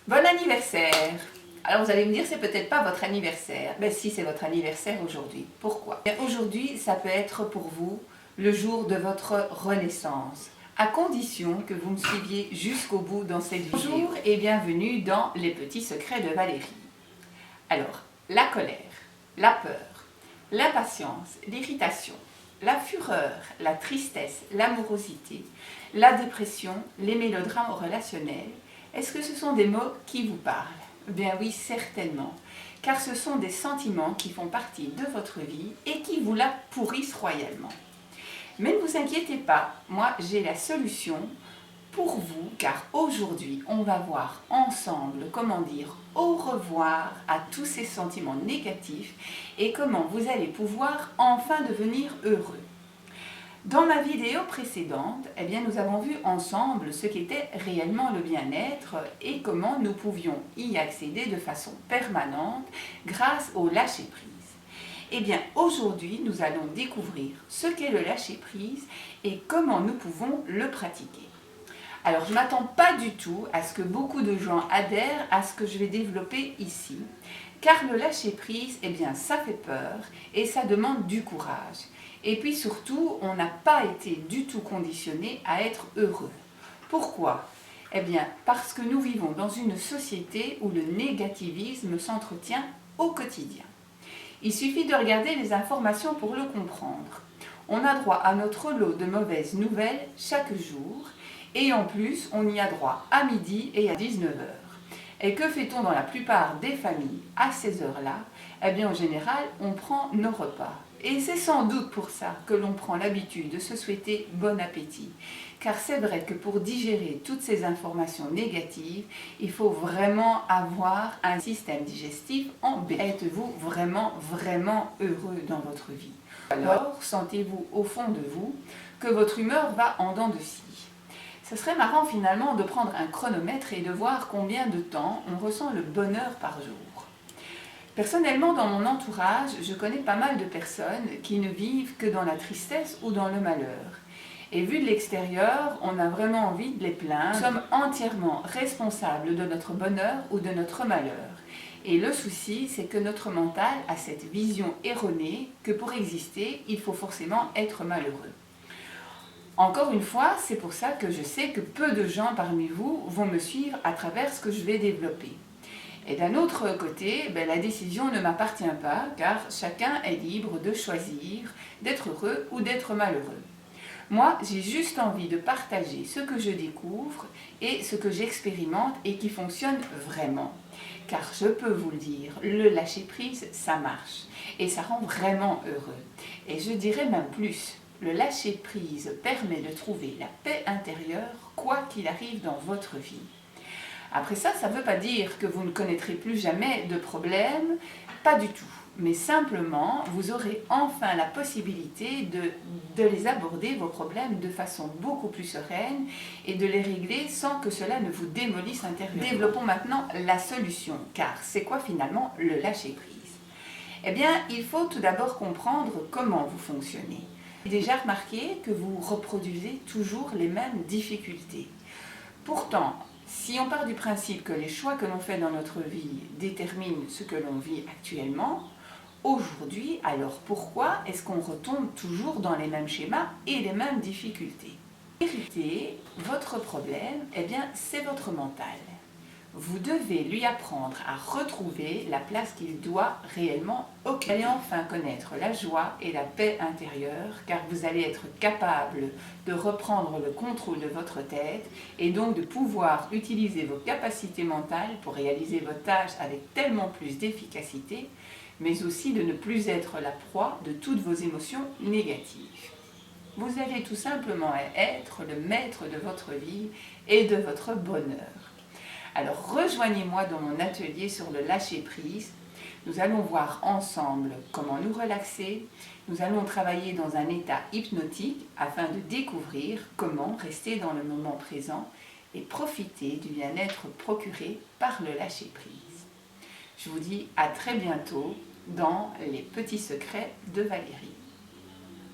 Bon anniversaire! Alors vous allez me dire, c'est peut-être pas votre anniversaire. Ben si, c'est votre anniversaire aujourd'hui. Pourquoi? Aujourd'hui, ça peut être pour vous le jour de votre renaissance, à condition que vous me suiviez jusqu'au bout dans cette vidéo. Bonjour et bienvenue dans Les Petits Secrets de Valérie. Alors, la colère, la peur, l'impatience, l'irritation, la fureur, la tristesse, l'amorosité, la dépression, les mélodrames relationnels, est-ce que ce sont des mots qui vous parlent? Bien oui, certainement, car ce sont des sentiments qui font partie de votre vie et qui vous la pourrissent royalement. Mais ne vous inquiétez pas, moi j'ai la solution pour vous, car aujourd'hui on va voir ensemble comment dire au revoir à tous ces sentiments négatifs et comment vous allez pouvoir enfin devenir heureux. Dans ma vidéo précédente, nous avons vu ensemble ce qu'était réellement le bien-être et comment nous pouvions y accéder de façon permanente grâce au lâcher-prise. Aujourd'hui, nous allons découvrir ce qu'est le lâcher-prise et comment nous pouvons le pratiquer. Alors, je ne m'attends pas du tout à ce que beaucoup de gens adhèrent à ce que je vais développer ici, car le lâcher-prise, ça fait peur et ça demande du courage. Et puis surtout, on n'a pas été du tout conditionné à être heureux. Pourquoi? Parce que nous vivons dans une société où le négativisme s'entretient au quotidien. Il suffit de regarder les informations pour le comprendre. On a droit à notre lot de mauvaises nouvelles chaque jour, et en plus, on y a droit à midi et à 19 h. Et que fait-on dans la plupart des familles à ces heures-là? En général, on prend nos repas. Et c'est sans doute pour ça que l'on prend l'habitude de se souhaiter bon appétit. Car c'est vrai que pour digérer toutes ces informations négatives, il faut vraiment avoir un système digestif en B. Êtes-vous vraiment heureux dans votre vie? Alors, sentez-vous au fond de vous que votre humeur va en dents de scie? Ce serait marrant finalement de prendre un chronomètre et de voir combien de temps on ressent le bonheur par jour. Personnellement, dans mon entourage, je connais pas mal de personnes qui ne vivent que dans la tristesse ou dans le malheur. Et vu de l'extérieur, on a vraiment envie de les plaindre. Nous sommes entièrement responsables de notre bonheur ou de notre malheur. Et le souci, c'est que notre mental a cette vision erronée que pour exister, il faut forcément être malheureux. Encore une fois, c'est pour ça que je sais que peu de gens parmi vous vont me suivre à travers ce que je vais développer. Et d'un autre côté, la décision ne m'appartient pas, car chacun est libre de choisir d'être heureux ou d'être malheureux. Moi, j'ai juste envie de partager ce que je découvre et ce que j'expérimente et qui fonctionne vraiment. Car je peux vous le dire, le lâcher-prise, ça marche et ça rend vraiment heureux. Et je dirais même plus. Le lâcher-prise permet de trouver la paix intérieure, quoi qu'il arrive dans votre vie. Après ça, ça ne veut pas dire que vous ne connaîtrez plus jamais de problèmes, pas du tout. Mais simplement, vous aurez enfin la possibilité de les aborder, vos problèmes, de façon beaucoup plus sereine et de les régler sans que cela ne vous démolisse intérieurement. Développons maintenant la solution, car c'est quoi finalement le lâcher-prise? Il faut tout d'abord comprendre comment vous fonctionnez. Déjà remarqué que vous reproduisez toujours les mêmes difficultés. Pourtant, si on part du principe que les choix que l'on fait dans notre vie déterminent ce que l'on vit actuellement, aujourd'hui, alors pourquoi est-ce qu'on retombe toujours dans les mêmes schémas et les mêmes difficultés? En vérité, votre problème, c'est votre mental. Vous devez lui apprendre à retrouver la place qu'il doit réellement occuper. Vous allez enfin connaître la joie et la paix intérieure, car vous allez être capable de reprendre le contrôle de votre tête et donc de pouvoir utiliser vos capacités mentales pour réaliser vos tâches avec tellement plus d'efficacité, mais aussi de ne plus être la proie de toutes vos émotions négatives. Vous allez tout simplement être le maître de votre vie et de votre bonheur. Alors rejoignez-moi dans mon atelier sur le lâcher-prise. Nous allons voir ensemble comment nous relaxer. Nous allons travailler dans un état hypnotique afin de découvrir comment rester dans le moment présent et profiter du bien-être procuré par le lâcher-prise. Je vous dis à très bientôt dans Les Petits Secrets de Valérie.